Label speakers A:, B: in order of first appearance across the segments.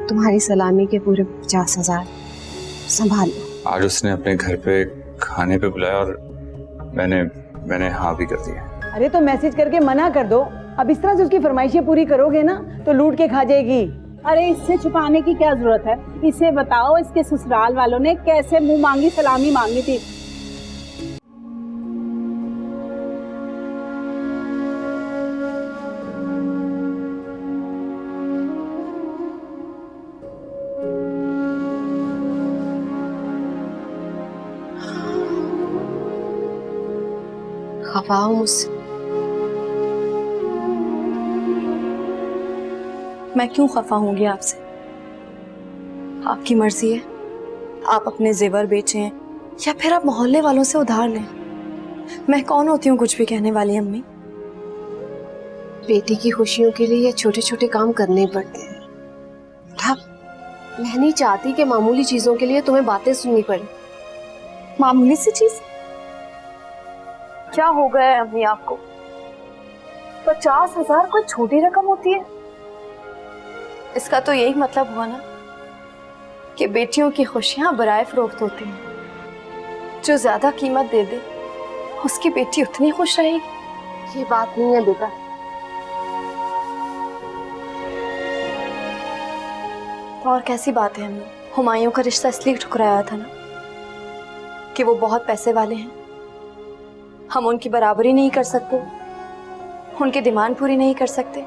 A: तुम्हारी सलामी के पूरे 50,000 संभाल लो।
B: आज उसने अपने घर पे खाने पे बुलाया और मैंने हाँ भी कर दिया।
C: अरे तो मैसेज करके मना कर दो। अब इस तरह से उसकी फरमाइशें पूरी करोगे ना तो लूट के खा जाएगी।
D: अरे इससे छुपाने की क्या जरूरत है? इसे बताओ इसके ससुराल वालों ने कैसे मुंह मांगी सलामी मांगी थी।
A: खफा हो मुझसे?
E: मैं क्यों खफा होंगी आपसे? आपकी मर्जी है, आप अपने जेवर बेचें या फिर आप मोहल्ले वालों से उधार लें। मैं कौन होती हूँ कुछ भी कहने वाली अम्मी?
A: बेटी की खुशियों के लिए ये छोटे छोटे काम करने पड़ते हैं। मैं नहीं चाहती कि मामूली चीजों के लिए तुम्हें बातें सुननी पड़े।
E: मामूली सी चीज? क्या हो गया है अम्मी आपको? 50,000 कोई छोटी रकम होती है? इसका तो यही मतलब हुआ ना कि बेटियों की खुशियां बराए फरोख्त होती हैं। जो ज्यादा कीमत दे दे उसकी बेटी उतनी खुश रहेगी।
A: ये बात नहीं है बेटा।
E: तो और कैसी बात है अम्मी? हुमायूं का रिश्ता इसलिए ठुकराया था ना कि वो बहुत पैसे वाले हैं, हम उनकी बराबरी नहीं कर सकते, उनकी डिमांड पूरी नहीं कर सकते,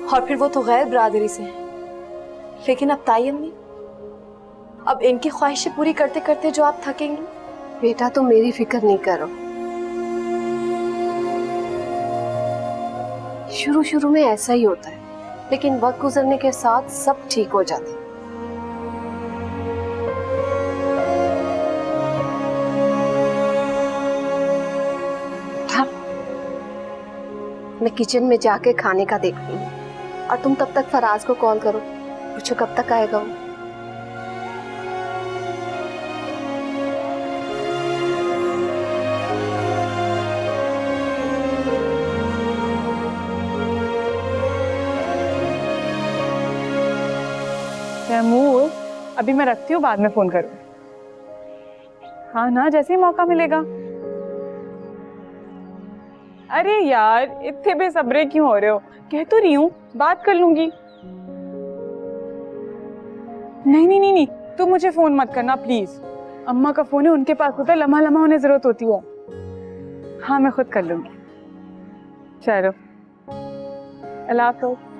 E: और फिर वो तो गैर बरादरी से हैं। लेकिन अब ताई अम्मी, अब इनकी ख्वाहिशें पूरी करते करते जो आप थकेंगी।
A: बेटा तुम मेरी फिक्र नहीं करो। शुरू शुरू में ऐसा ही होता है, लेकिन वक्त गुजरने के साथ सब ठीक हो जाता है। मैं किचन में जाके खाने का देखती हूँ और तुम तब तक फराज को कॉल करो, पूछो कब तक आएगा वो।
F: तैमूर, अभी मैं रखती हूँ, बाद में फोन करूँ। हाँ ना, जैसे ही मौका मिलेगा। अरे यार इतने बेसब्रे क्यों हो रहे हो? कह तो रही हूँ बात कर लूंगी। नहीं नहीं नहीं नहीं, तुम मुझे फोन मत करना प्लीज। अम्मा का फोन है, उनके पास होता है, लम्हा लम्हा उन्हें जरूरत होती है। हाँ मैं खुद कर लूंगी। चलो अल्लाह हाफ़िज़।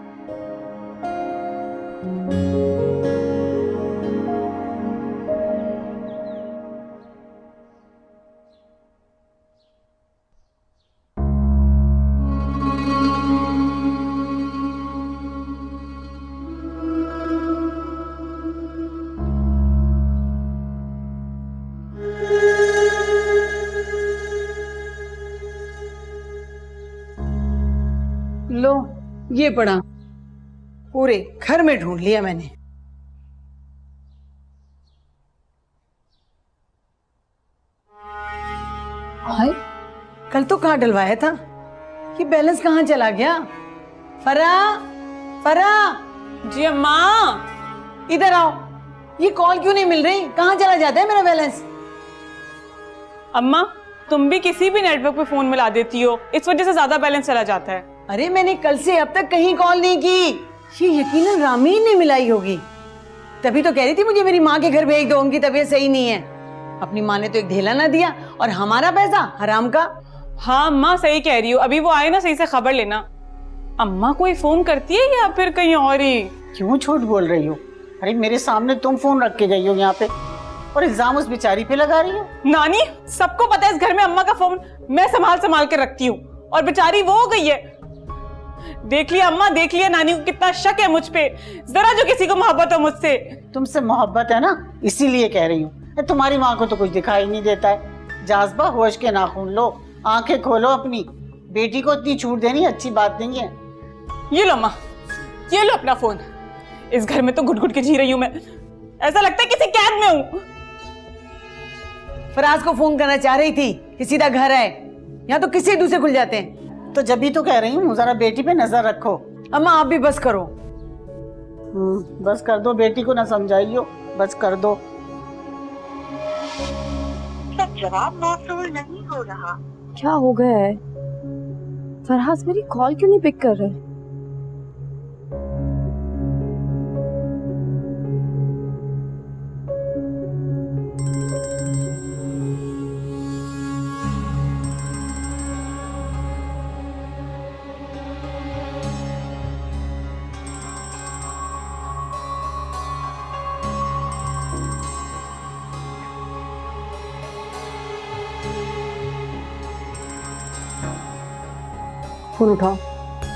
C: लो ये पड़ा, पूरे घर में ढूंढ लिया मैंने। हाय, कल तो कहाँ डलवाया था, ये बैलेंस कहाँ चला गया? फरा, फरा
F: जी अम्मा।
C: इधर आओ, ये कॉल क्यों नहीं मिल रही? कहाँ चला जाता है मेरा बैलेंस?
F: अम्मा तुम भी किसी भी नेटवर्क पे फोन मिला देती हो, इस वजह से ज्यादा बैलेंस चला जाता है।
C: अरे मैंने कल से अब तक कहीं कॉल नहीं की। ये यकीनन रामीन ने मिलाई होगी, तभी तो कह रही थी मुझे मेरी माँ के घर भेज दो, उनकी तबीयत सही नहीं है। अपनी माँ ने तो एक ढेला ना दिया और हमारा पैसा हराम का।
F: हाँ अम्मा सही कह रही हो, अभी वो आए ना सही से खबर लेना। अम्मा कोई फोन करती है या फिर कहीं और ही?
G: क्यों झूठ बोल रही हो? अरे मेरे सामने तुम फोन रख के गई हो यहाँ पे और इल्जाम उस बेचारी पे लगा रही हो।
F: नानी सबको पता है इस घर में अम्मा का फोन मैं संभाल संभाल के रखती हूँ, और बेचारी वो हो गई है। देख लिया अम्मा, देख लिया नानी को कितना शक है मुझ पे। जरा जो किसी को मोहब्बत हो मुझसे।
G: तुमसे मोहब्बत है ना, इसीलिए कह रही हूँ। तुम्हारी माँ को तो कुछ दिखाई नहीं देता है। जाज़बा होश के नाखून लो, आंखें खोलो अपनी। बेटी को इतनी छूट देनी अच्छी बात नहीं है।
F: ये लो अम्मा, ये लो अपना फोन। इस घर में तो घुट घुट के जी रही हूँ मैं, ऐसा लगता है किसी कैद में हूँ।
C: फराज को फोन करना चाह रही थी कि सीधा घर आए, यहाँ तो किसी दूसरे खुल जाते हैं।
G: तो जब भी तो कह रही हूँ जरा बेटी पे नजर रखो।
C: अम्मा आप भी बस करो,
G: बस कर दो, बेटी को ना समझाइयो, बस कर दो।
H: जवाब मौसूल नहीं हो रहा।
E: क्या हो गया है? फरहास मेरी कॉल क्यों नहीं पिक कर रहे?
C: फोन उठाओ,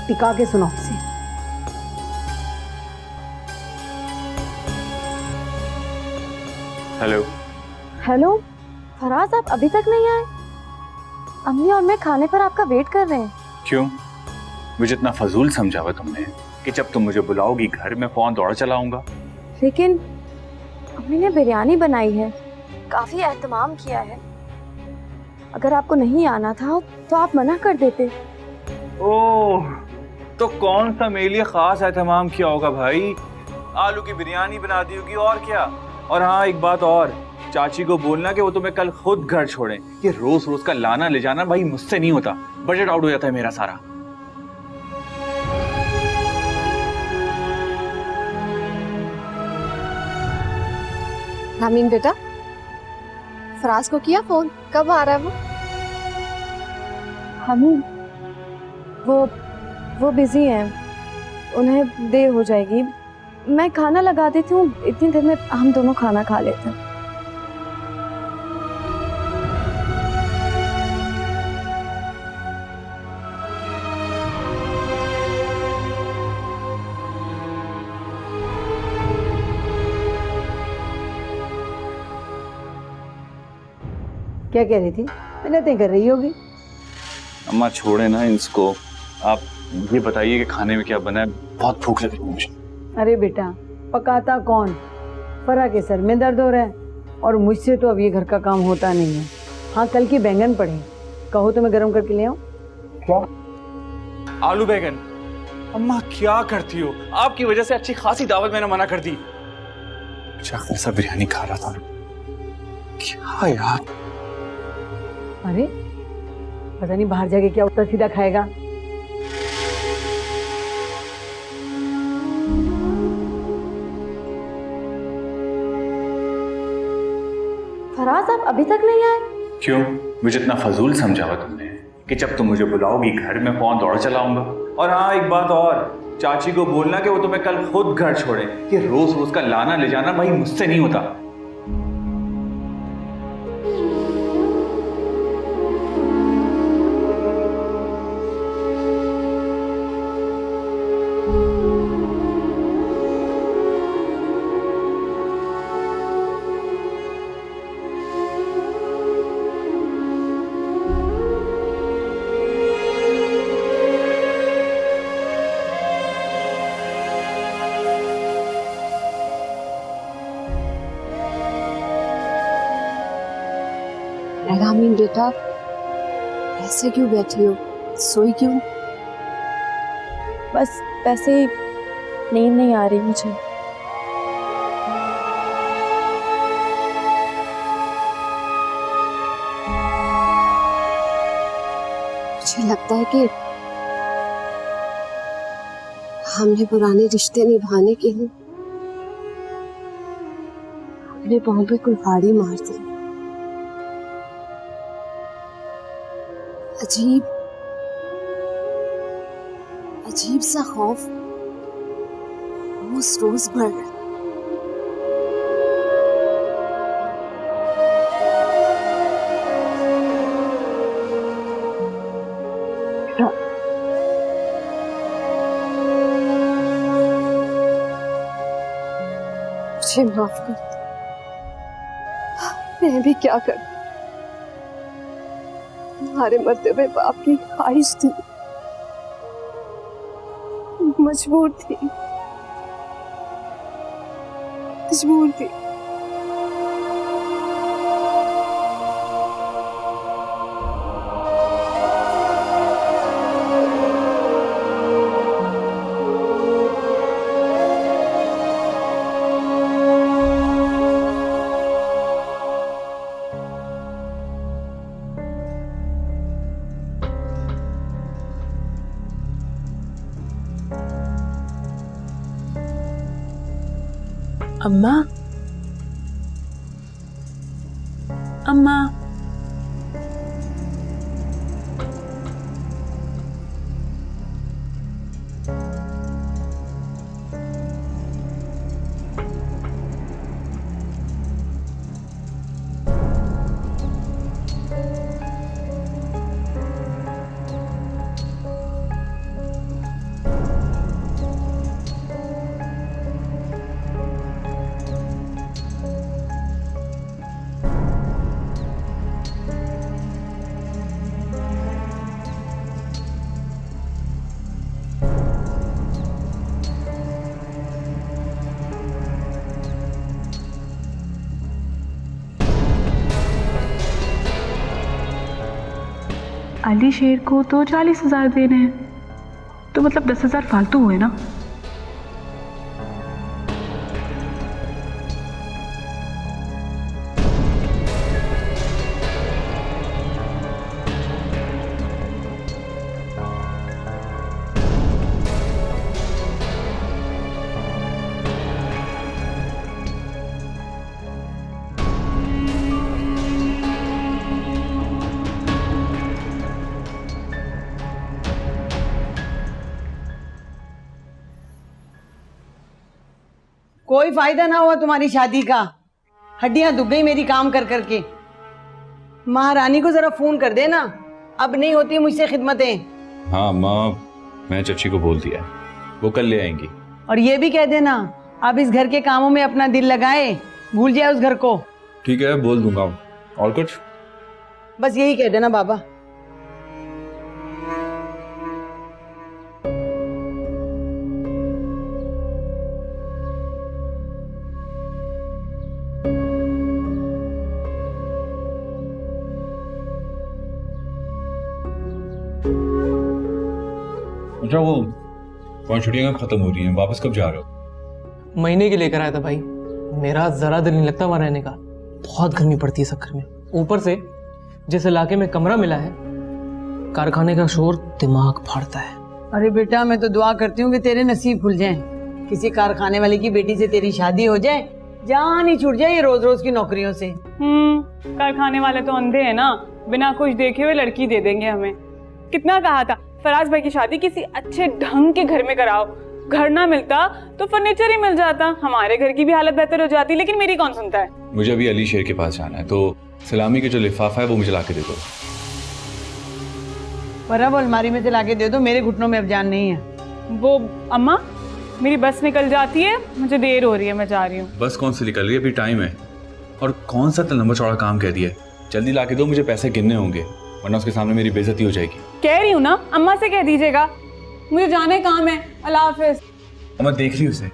C: टिका के सुनो इसे।
B: हेलो।
E: हेलो फराज, आप अभी तक नहीं आए? अम्मी और मैं खाने पर आपका वेट कर रहे हैं।
B: क्यों? मुझे इतना फजूल समझा हुआ तुमने कि जब तुम मुझे बुलाओगी घर में फोन दौड़ चलाऊंगा।
E: लेकिन अम्मी ने बिरयानी बनाई है, काफी एहतमाम किया है। अगर आपको नहीं आना था तो आप मना कर देते।
B: ओह, तो कौन सा मेरे लिए खास एहतमाम किया होगा भाई? आलू की बिरयानी बना दी होगी और क्या। और हाँ, एक बात और, चाची को बोलना कि वो तुम्हें कल खुद घर छोड़े। ये रोज रोज का लाना ले जाना भाई मुझसे नहीं होता, बजट आउट हो जाता है मेरा सारा।
A: रामीन बेटा, फराज को किया फोन? कब आ रहा है वो?
E: हम वो बिजी हैं, उन्हें देर हो जाएगी। मैं खाना लगा देती हूँ, इतनी देर में हम दोनों खाना खा लेते हैं।
C: क्या कह रही थी? मिन्नतें कर रही होगी।
B: अम्मा छोड़े ना इसको, आप ये बताइए कि खाने में क्या बना है, बहुत भूख लग रही है मुझे।
C: अरे बेटा, पकाता कौन? फरा के सर में दर्द हो रहा है और मुझसे तो अब ये घर का काम होता नहीं है। हाँ, कल की बैंगन पड़े, कहो तो मैं गर्म करके ले आऊं।
B: क्या? आलू बैंगन? अम्मा क्या करती हो? आपकी वजह से अच्छी खासी दावत मैंने मना कर दी। ऐसा बिरयानी खा रहा था। क्या यार?
C: अरे पता नहीं बाहर जाके क्या उल्टा सीधा खाएगा।
E: फराज, आप अभी तक नहीं आए?
B: क्यों? मुझे इतना फजूल समझा हुआ तुमने कि जब तुम मुझे बुलाओगी घर में फोन दौड़ चलाऊंगा। और हाँ, एक बात और, चाची को बोलना कि वो तुम्हें कल खुद घर छोड़े। ये रोज रोज का लाना ले जाना भाई मुझसे नहीं होता।
A: रामीन बेटा, ऐसे क्यों बैठी हो? सोई क्यों?
E: बस वैसे ही नींद नहीं आ रही मुझे।
A: मुझे लगता है कि हमने पुराने रिश्ते निभाने के लिए अपने पाँव पे कुल्हाड़ी मार दी। अजीब अजीब सा खौफ रोज रोज बढ़ रहा है। मुझे माफ कर दो, मैं भी क्या कर, तुम्हारे मरते हुए बाप की ख्वाहिश थी, मजबूर थी।
F: अम्मा, अम्मा, अली शेर को तो 40,000 देने हैं, तो मतलब 10,000 फालतू हुए ना।
C: कोई फायदा ना हुआ तुम्हारी शादी का, हड्डियां दुख गई मेरी काम कर करके। महारानी को जरा फोन कर देना, अब नहीं होती मुझसे खिदमतें।
B: हाँ माँ, मैंने चच्ची को बोल दिया है, वो कल ले आएंगी।
C: और ये भी कह देना अब इस घर के कामों में अपना दिल लगाए, भूल जाए उस घर को।
B: ठीक है, बोल दूंगा। और कुछ?
C: बस यही कह देना बाबा।
B: अच्छा, वो कौन छुट्टियां खत्म हो रही हैं, वापस कब जा रहे हो?
I: महीने के लेकर आया था भाई, मेरा जरा दिल नहीं लगता वहां रहने का, बहुत गर्मी पड़ती है सब घर में। ऊपर से जिस इलाके में कमरा मिला है, कारखाने का शोर दिमाग फाड़ता है।
C: अरे बेटा, मैं तो दुआ करती हूँ कि तेरे नसीब खुल जाएं, किसी कारखाने वाले की बेटी से तेरी शादी हो जाए, जान ही छूट जाए ये रोज रोज की नौकरियों से।
F: कारखाने वाले तो अंधे हैं ना, बिना कुछ देखे हुए लड़की दे देंगे हमें। कितना कहा था फराज भाई की शादी किसी अच्छे ढंग के घर में कराओ, घर ना मिलता तो फर्नीचर ही मिल जाता, हमारे घर की भी हालत बेहतर हो जाती, लेकिन मेरी कौन सुनता है।
B: मुझे अभी अली शेर के पास जाना है, तो सलामी के जो लिफाफा है वो मुझे लाके दे दो।
C: पर अब अलमारी में से लाके दे दो, मेरे घुटनों में अब जान नहीं है।
F: वो अम्मा, मेरी बस निकल जाती है, मुझे देर हो रही है, मैं जा रही हूँ।
B: बस कौन सी निकल रही है, अभी टाइम है। और कौन सा लंबा चौड़ा काम कह दिया, जल्दी लाके दो, मुझे पैसे गिनने होंगे, वरना उसके सामने मेरी बेइज्जती हो जाएगी।
F: कह रही हूँ ना, अम्मा से कह दीजिएगा, मुझे जाने काम है। अल्लाह हाफिज।
B: अम्मा देख ली उसे।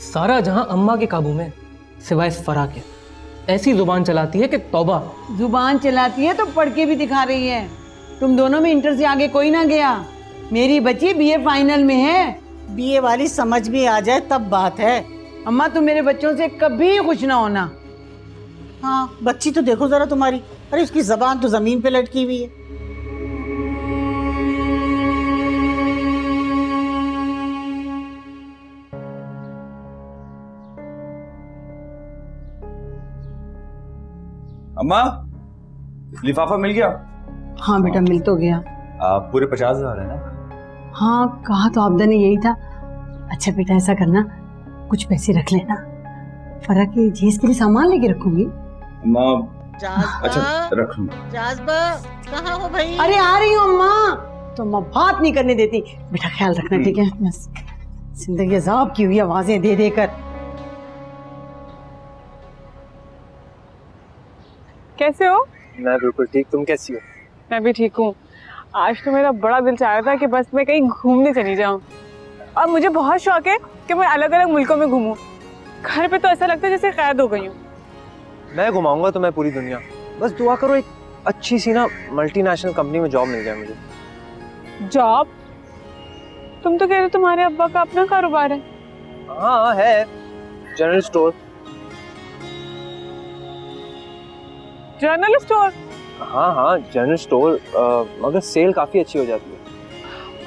I: सारा जहां अम्मा के काबू में, सिवाय इस फरा के। ऐसी जुबान चलाती है कि तौबा।
C: जुबान चलाती है तो पढ़ के भी दिखा रही है। तुम दोनों में इंटर से आगे कोई ना गया, मेरी बच्ची बीए फाइनल में है।
G: बीए वाली समझ भी आ जाए तब बात है।
C: अम्मा, तुम मेरे बच्चों से कभी खुश ना होना।
G: हाँ, बच्ची तो देखो जरा तुम्हारी, अरे उसकी जबान तो जमीन पे लटकी हुई है।
B: अम्मा, लिफाफा मिल गया?
C: हाँ बेटा, मिल तो गया।
B: पूरे 50,000 है ना?
C: हाँ, कहा तो आपदा ने यही था। अच्छा बेटा, ऐसा करना, कुछ पैसे रख लेना, फरा के जेस के लिए सामान लेके रखूंगी।
B: अम्मा,
G: जाज़बा,
B: अच्छा रख लूं।
G: जाज़बा, कहाँ हो भाई?
C: अरे आ रही हूँ अम्मा। तो अम्मा बात नहीं करने देती। बेटा ख्याल रखना, ठीक है? बस जिंदगी अजाब की हुई आवाजें दे देकर।
F: कैसे हो?
J: मैं बिल्कुल ठीक, तुम कैसी हो?
F: मैं भी ठीक हूँ। आज तो मेरा बड़ा दिल चाह रहा था कि बस मैं कहीं घूमने चली जाऊँ, और मुझे बहुत शौक है कि मैं अलग अलग मुल्कों में घूमूं। घर पे तो ऐसा लगता है जैसे कैद हो गई हूँ।
J: मैं घुमाऊंगा तुम्हें पूरी दुनिया, बस दुआ करो एक अच्छी सी ना मल्टीनेशनल कंपनी में जॉब मिल जाए मुझे।
F: जॉब? तुम तो कह रहे हो तुम्हारे अब्बा का अपना कारोबार है।
J: हाँ है, जनरल स्टोर।
F: General store?
J: हाँ जनरल स्टोर, मगर सेल काफी अच्छी हो जाती है।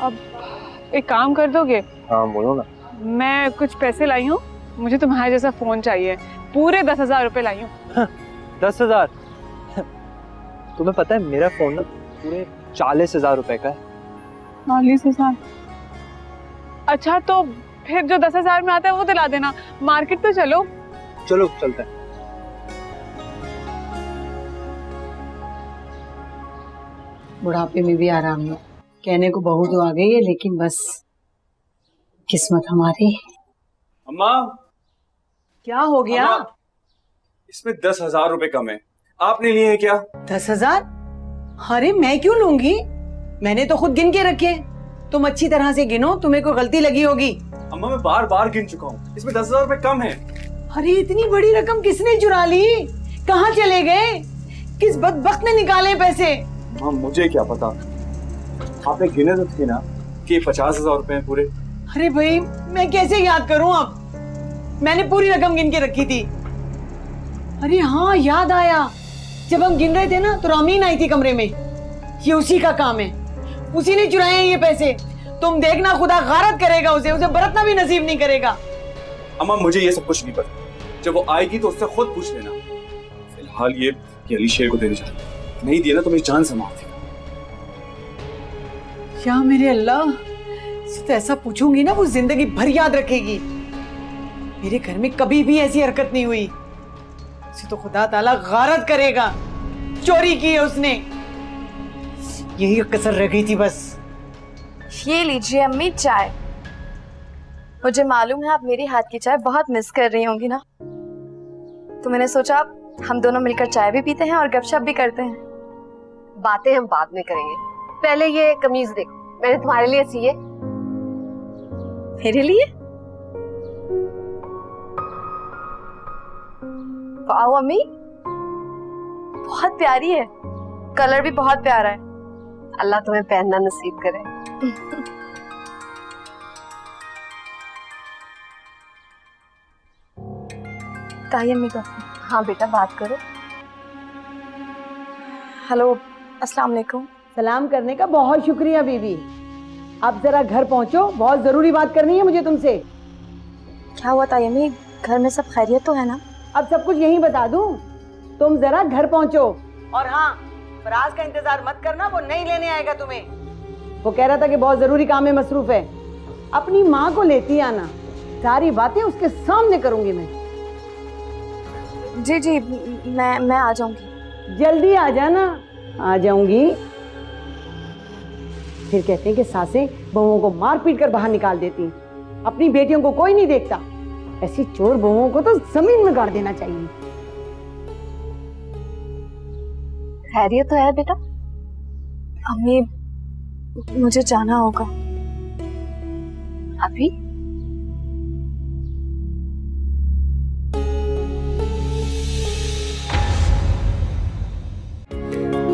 F: अब एक काम कर दोगे?
J: हाँ बोलो ना।
F: मैं कुछ पैसे लाई हूँ, मुझे तुम्हारे जैसा फोन चाहिए, पूरे 10,000 रुपए लाई हूँ।
J: 10,000? तुम्हें पता है मेरा फोन ना पूरे 40,000 रुपए का है।
F: 40,000? अच्छा तो फिर जो 10,000 में आता है वो दिला देना, मार्केट तो चलो।
J: चलो चलते हैं।
C: बुढ़ापे में भी आराम नहीं, कहने को बहू तो आ गई है लेकिन बस किस्मत हमारी।
B: अम्मा,
C: क्या हो गया?
B: अम्मा, इसमें 10,000 रुपए कम है, आपने लिए हैं क्या?
C: 10,000? अरे मैं क्यों लूंगी, मैंने तो खुद गिन के रखे। तुम अच्छी तरह से गिनो, तुम्हें कोई गलती लगी होगी।
B: अम्मा मैं बार बार गिन चुका हूँ, इसमें 10,000 रुपए कम है।
C: अरे इतनी बड़ी रकम किसने चुरा ली, कहाँ चले गए, किस बदबख्त ने निकाले पैसे?
B: हाँ मुझे क्या पता, आपने गिने तो थे ना कि 50,000 रुपए हैं पूरे।
C: अरे भाई मैं कैसे याद करूं, अब मैंने पूरी रकम गिन के रखी थी। अरे हाँ याद आया, जब हम गिन रहे थे ना तो रामीन आई थी कमरे में, ये उसी का काम है, उसी ने चुराए हैं ये पैसे। तुम देखना खुदा गारत करेगा उसे बरतना भी नसीब नहीं करेगा।
B: अम्मा मुझे ये सब कुछ नहीं पता, जब वो आएगी तो उससे खुद पूछ लेना। फिलहाल ये अली शेर को देने चाहिए, नहीं दिया ना तो मेरी जान से मार देगा।
C: क्या मेरे अल्लाह, तो ऐसा पूछूंगी ना वो जिंदगी भर याद रखेगी। मेरे घर में कभी भी ऐसी हरकत नहीं हुई, इसे तो खुदा ताला गारत करेगा, चोरी की है उसने, यही कसर रह गई थी बस।
E: ये लीजिए अम्मी चाय। मुझे मालूम है आप मेरी हाथ की चाय बहुत मिस कर रही होंगी ना, तो मैंने सोचा हम दोनों मिलकर चाय भी पीते हैं और गपशप भी करते हैं।
A: बातें हम बाद में करेंगे, पहले ये कमीज देखो, मैंने तुम्हारे लिए सी है।
E: मेरे लिए? वाह अम्मी, बहुत प्यारी है, कलर भी बहुत प्यारा है।
A: अल्लाह तुम्हें पहनना नसीब करे।
E: ताई अम्मी का।
A: हाँ बेटा बात करो।
E: हेलो, अस्सलाम वालेकुम।
C: सलाम करने का बहुत शुक्रिया बीबी, आप जरा घर पहुंचो, बहुत जरूरी बात करनी है मुझे तुमसे।
E: क्या हुआ ताई अम्मी, घर में सब खैरियत तो है ना?
C: अब सब कुछ यहीं बता दूं, तुम जरा घर पहुंचो। और हाँ, फराज का इंतजार मत करना, वो नहीं लेने आएगा तुम्हें, वो कह रहा था कि बहुत जरूरी काम में मसरूफ है। अपनी माँ को लेती आना, सारी बातें उसके सामने करूंगी मैं।
E: जी जी, मैं आ जाऊंगी।
C: जल्दी आ जाना। आ जाऊंगी। फिर कहते हैं कि सासें बहुओं को मार पीट कर बाहर निकाल देती, अपनी बेटियों को कोई नहीं देखता। ऐसी चोर बहुओं को तो जमीन में गाड़ देना चाहिए।
E: खैरियत तो है बेटा? अम्मी मुझे जाना होगा अभी।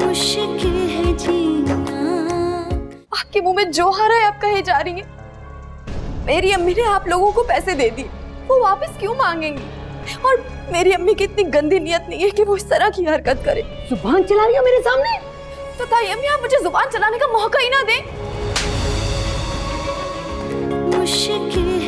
K: मुश्किल है जीना।
E: आपके मुंह में जो आ रहा है आप कहे जा रही हैं। मेरी अम्मी ने आप लोगों को पैसे दे दिए, वो वापस क्यों मांगेंगी? और मेरी अम्मी की इतनी गंदी नियत नहीं है कि वो इस तरह की हरकत करे।
C: जुबान चला रही हो मेरे सामने?
E: तो ताई अम्मी आप मुझे जुबान चलाने का मौका ही ना दें।
K: मुश्किल